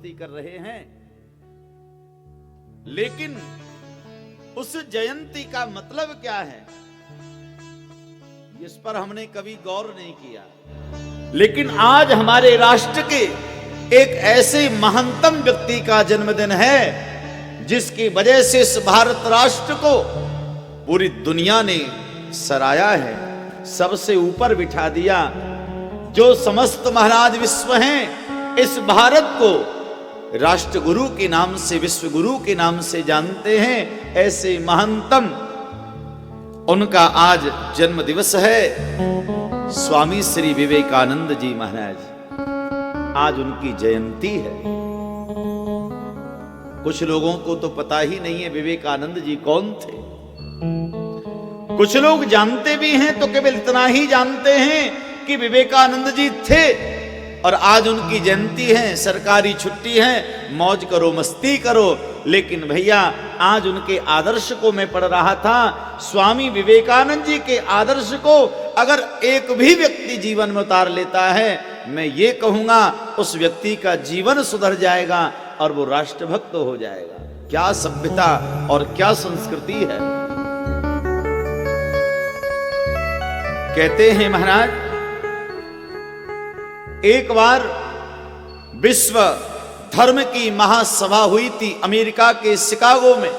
मस्ती कर रहे हैं, लेकिन उस जयंती का मतलब क्या है, इस पर हमने कभी गौर नहीं किया। लेकिन आज हमारे राष्ट्र के एक ऐसे महानतम व्यक्ति का जन्मदिन है जिसकी वजह से इस भारत राष्ट्र को पूरी दुनिया ने सराहा है, सबसे ऊपर बिठा दिया। जो समस्त महाराज विश्व हैं इस भारत को राष्ट्र गुरु के नाम से, विश्व गुरु के नाम से जानते हैं, ऐसे महानतम उनका आज जन्म दिवस है। स्वामी श्री विवेकानंद जी महाराज, आज उनकी जयंती है। कुछ लोगों को तो पता ही नहीं है विवेकानंद जी कौन थे। कुछ लोग जानते भी हैं तो केवल इतना ही जानते हैं कि विवेकानंद जी थे और आज उनकी जयंती है, सरकारी छुट्टी है, मौज करो, मस्ती करो। लेकिन भैया आज उनके आदर्श को मैं पढ़ रहा था। स्वामी विवेकानंद जी के आदर्श को अगर एक भी व्यक्ति जीवन में उतार लेता है, मैं ये कहूंगा उस व्यक्ति का जीवन सुधर जाएगा और वो राष्ट्रभक्त हो जाएगा। क्या सभ्यता और क्या संस्कृति है। कहते हैं महाराज, एक बार विश्व धर्म की महासभा हुई थी अमेरिका के शिकागो में,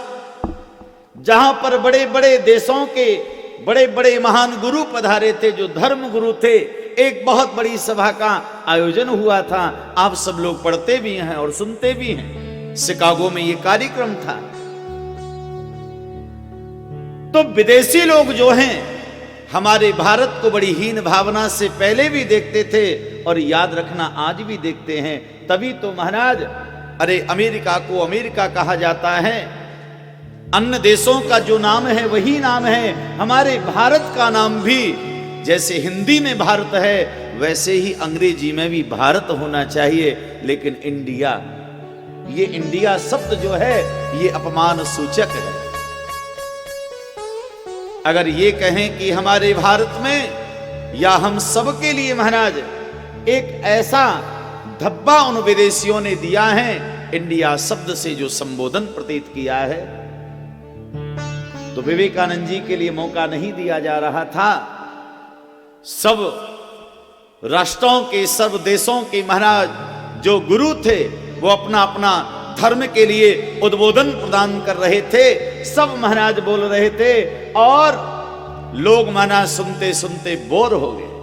जहां पर बड़े बड़े देशों के बड़े बड़े महान गुरु पधारे थे, जो धर्म गुरु थे। एक बहुत बड़ी सभा का आयोजन हुआ था, आप सब लोग पढ़ते भी हैं और सुनते भी हैं। शिकागो में यह कार्यक्रम था। तो विदेशी लोग जो हैं हमारे भारत को बड़ी हीन भावना से पहले भी देखते थे और याद रखना आज भी देखते हैं। तभी तो महाराज, अरे अमेरिका को अमेरिका कहा जाता है, अन्य देशों का जो नाम है वही नाम है। हमारे भारत का नाम भी जैसे हिंदी में भारत है वैसे ही अंग्रेजी में भी भारत होना चाहिए। लेकिन इंडिया, ये इंडिया शब्द जो है ये अपमान सूचक है। अगर ये कहें कि हमारे भारत में या हम सबके लिए महाराज एक ऐसा धब्बा उन विदेशियों ने दिया है, इंडिया शब्द से जो संबोधन प्रतीत किया है, तो विवेकानंद जी के लिए मौका नहीं दिया जा रहा था। सब राष्ट्रों के, सब देशों के महाराज जो गुरु थे वो अपना अपना धर्म के लिए उद्बोधन प्रदान कर रहे थे। सब महाराज बोल रहे थे और लोग महाराज सुनते सुनते बोर हो गए।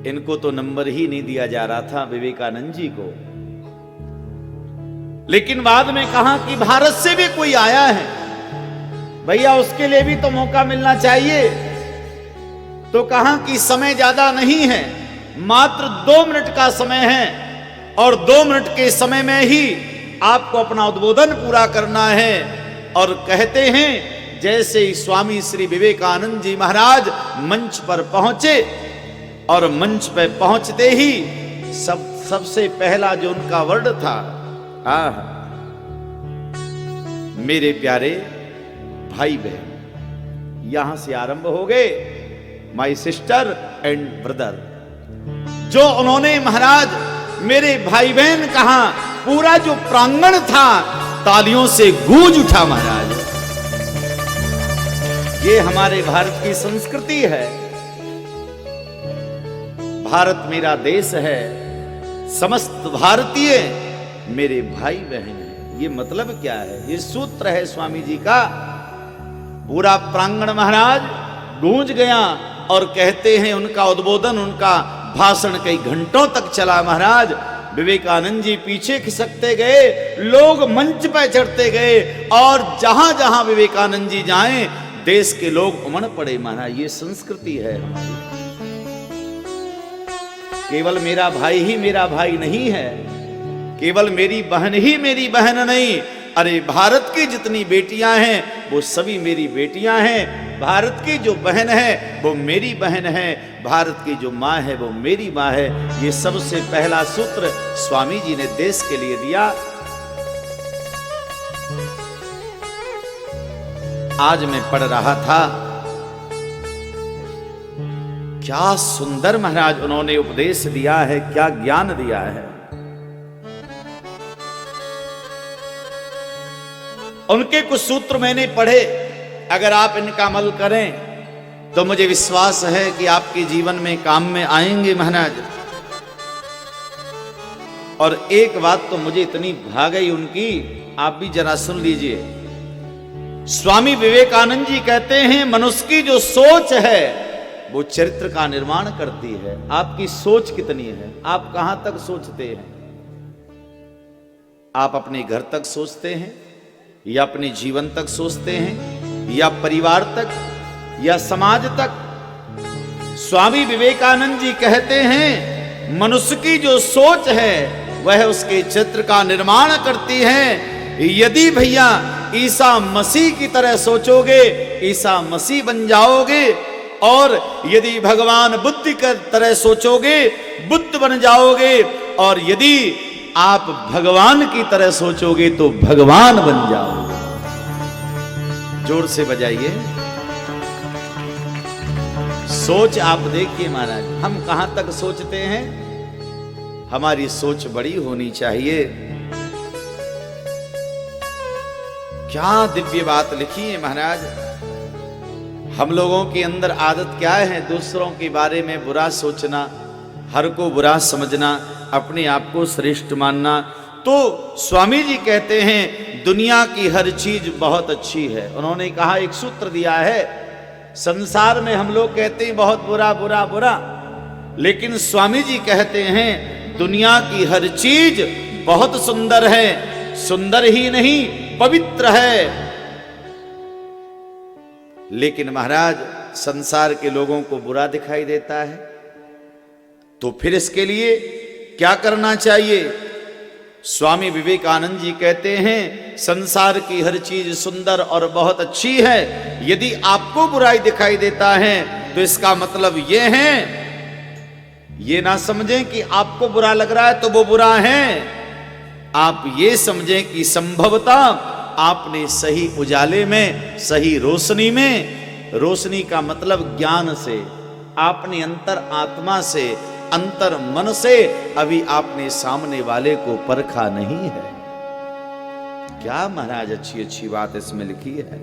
इनको तो नंबर ही नहीं दिया जा रहा था विवेकानंद जी को। लेकिन बाद में कहा कि भारत से भी कोई आया है, भैया उसके लिए भी तो मौका मिलना चाहिए। तो कहा कि समय ज्यादा नहीं है, मात्र 2 मिनट का समय है और 2 मिनट के समय में ही आपको अपना उद्बोधन पूरा करना है। और कहते हैं जैसे ही स्वामी श्री विवेकानंद जी महाराज मंच पर पहुंचे और मंच पर पहुंचते ही सबसे पहला जो उनका वर्ड था, मेरे प्यारे भाई बहन, यहां से आरंभ हो गए, माय सिस्टर एंड ब्रदर। जो उन्होंने महाराज मेरे भाई बहन कहा, पूरा जो प्रांगण था तालियों से गूंज उठा महाराज। ये हमारे भारत की संस्कृति है। भारत मेरा देश है, समस्त भारतीय मेरे भाई बहन हैं। ये मतलब क्या है, ये सूत्र है स्वामी जी का। पूरा प्रांगण महाराज गूंज गया और कहते हैं उनका उद्बोधन, उनका भाषण कई घंटों तक चला महाराज। विवेकानंद जी पीछे खिसकते गए, लोग मंच पर चढ़ते गए और जहां जहां विवेकानंद जी जाएं देश के लोग उमड़ पड़े महाराज। ये संस्कृति है हमारी। केवल मेरा भाई ही मेरा भाई नहीं है, केवल मेरी बहन ही मेरी बहन नहीं, अरे भारत की जितनी बेटियां हैं वो सभी मेरी बेटियां हैं। भारत की जो बहन है वो मेरी बहन है, भारत की जो माँ है वो मेरी माँ है। ये सबसे पहला सूत्र स्वामी जी ने देश के लिए दिया। आज मैं पढ़ रहा था क्या सुंदर महाराज उन्होंने उपदेश दिया है, क्या ज्ञान दिया है। उनके कुछ सूत्र मैंने पढ़े, अगर आप इनका अमल करें तो मुझे विश्वास है कि आपके जीवन में काम में आएंगे महाराज। और एक बात तो मुझे इतनी भा गई उनकी, आप भी जरा सुन लीजिए। स्वामी विवेकानंद जी कहते हैं मनुष्य की जो सोच है वो चरित्र का निर्माण करती है। आपकी सोच कितनी है, आप कहां तक सोचते हैं? आप अपने घर तक सोचते हैं, या अपने जीवन तक सोचते हैं, या परिवार तक, या समाज तक? स्वामी विवेकानंद जी कहते हैं मनुष्य की जो सोच है वह उसके चित्र का निर्माण करती है। यदि भैया ईसा मसीह की तरह सोचोगे, ईसा मसीह बन जाओगे, और यदि भगवान बुद्ध की तरह सोचोगे, बुद्ध बन जाओगे, और यदि आप भगवान की तरह सोचोगे तो भगवान बन जाओगे। जोर से बजाइए। सोच आप देखिए महाराज, हम कहां तक सोचते हैं? हमारी सोच बड़ी होनी चाहिए। क्या दिव्य बात लिखी है महाराज। हम लोगों के अंदर आदत क्या है? दूसरों के बारे में बुरा सोचना, हर को बुरा समझना, अपने आप को श्रेष्ठ मानना। तो स्वामी जी कहते हैं दुनिया की हर चीज बहुत अच्छी है। उन्होंने कहा, एक सूत्र दिया है, संसार में हम लोग कहते हैं बहुत बुरा बुरा बुरा, लेकिन स्वामी जी कहते हैं दुनिया की हर चीज बहुत सुंदर है। सुंदर ही नहीं, पवित्र है। लेकिन महाराज संसार के लोगों को बुरा दिखाई देता है, तो फिर इसके लिए क्या करना चाहिए? स्वामी विवेकानंद जी कहते हैं संसार की हर चीज सुंदर और बहुत अच्छी है। यदि आपको बुराई दिखाई देता है तो इसका मतलब यह है, ये ना समझें कि आपको बुरा लग रहा है तो वो बुरा है। आप ये समझें कि संभवतः आपने सही उजाले में, सही रोशनी में, रोशनी का मतलब ज्ञान से, आपने अंतर आत्मा से, अंतर मन से अभी आपने सामने वाले को परखा नहीं है। क्या महाराज अच्छी अच्छी बात इसमें लिखी है।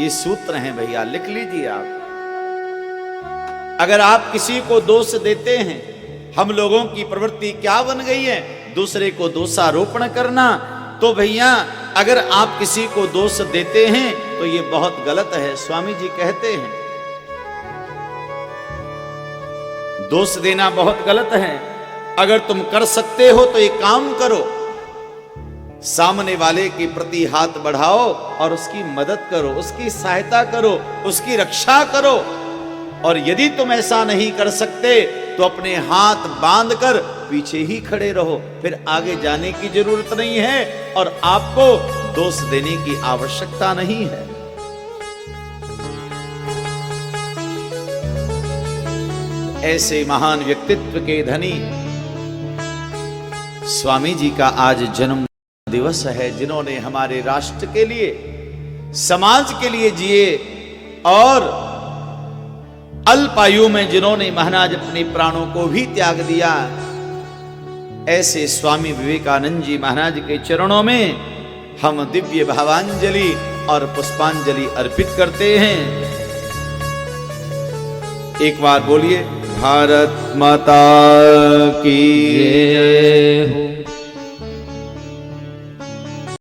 ये सूत्र हैं भैया, लिख लीजिए आप। अगर आप किसी को दोष देते हैं, हम लोगों की प्रवृत्ति क्या बन गई है? दूसरे को दोषारोपण करना। तो भैया अगर आप किसी को दोष देते हैं तो ये बहुत गलत है। स्वामी जी कहते हैं दोष देना बहुत गलत है। अगर तुम कर सकते हो तो एक काम करो, सामने वाले के प्रति हाथ बढ़ाओ और उसकी मदद करो, उसकी सहायता करो, उसकी रक्षा करो। और यदि तुम ऐसा नहीं कर सकते तो अपने हाथ बांधकर पीछे ही खड़े रहो, फिर आगे जाने की जरूरत नहीं है और आपको दोष देने की आवश्यकता नहीं है। ऐसे महान व्यक्तित्व के धनी स्वामी जी का आज जन्म दिवस है, जिन्होंने हमारे राष्ट्र के लिए, समाज के लिए जिए और अल्पायु में जिन्होंने महाराज अपने प्राणों को भी त्याग दिया। ऐसे स्वामी विवेकानंद जी महाराज के चरणों में हम दिव्य भावांजलि और पुष्पांजलि अर्पित करते हैं। एक बार बोलिए, भारत माता की